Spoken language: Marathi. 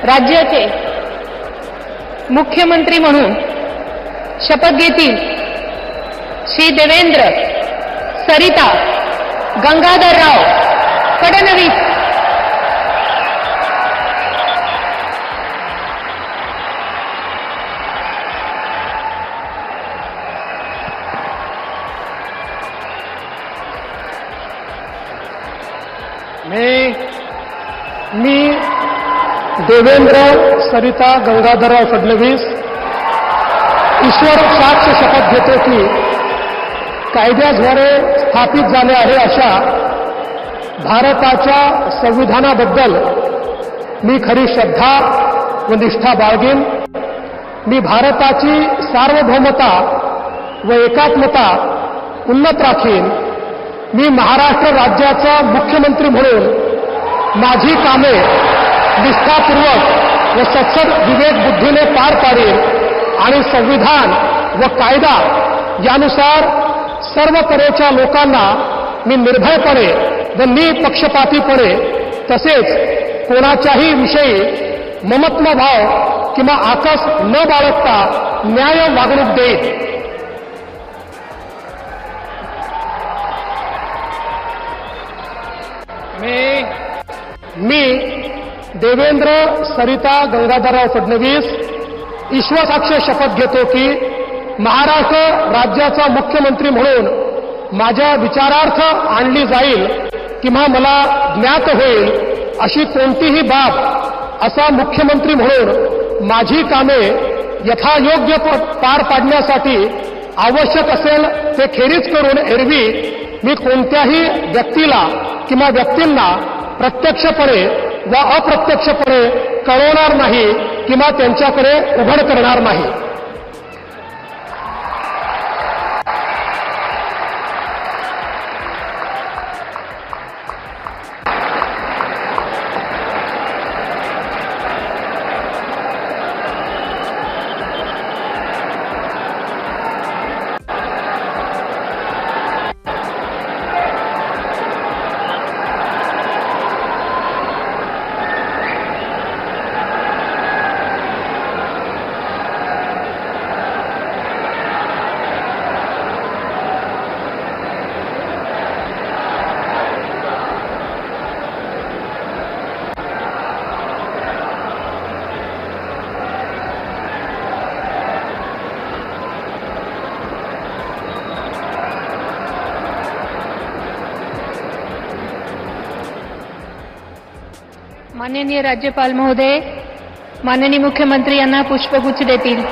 राज्याचे मुख्यमंत्री म्हणून शपथ घेतील श्री देवेंद्र सरिता गंगाधरराव फडणवीस। मी देवेंद्र सरिता गंगाधरराव फडणवीस ईश्वर साक्ष शपथ घेतो की कायद्याद्वारे स्थापित झाले आहे अशा भारताच्या संविधानाबद्दल मी खरी श्रद्धा व निष्ठा बाळगेन। मी भारताची सार्वभौमता व एकात्मता उन्नत राखीन। मी महाराष्ट्र राज्याचा मुख्यमंत्री म्हणून माझी कामे निष्ठापूर्वक व सत्सद विवेक बुद्धीने पार पाडेन आणि संविधान व कायदा यानुसार सर्व तऱ्हेच्या लोकांना मी निर्भयपणे व निपक्षपातीपणे तसेच कोणाच्याही विषयी ममत्व भाव किंवा आकस न बाळगता न्याय वागणूक देईन। मी देवेंद्र सरिता गंगाधरराव फडणवीस ईश्वरसाक्ष शपथ घेतो की महाराष्ट्र राज्याचा मुख्यमंत्री म्हणून माझ्या विचारार्थ आणली जाईल किंवा मला ज्ञात होईल अशी कोणतीही बाब असा मुख्यमंत्री म्हणून माझी कामे यथायोग्य पार पाडण्यासाठी आवश्यक असेल ते खेरीज करून एरवी मी कोणत्याही व्यक्तीला किंवा व्यक्तींना प्रत्यक्षपणे व अप्रत्यक्षपणे कळवणार नाही किंवा त्यांच्याकडे उघड करणार नाही। माननीय राज्यपाल महोदय, माननीय मुख्यमंत्री यांना पुष्पगुच्छ देतील।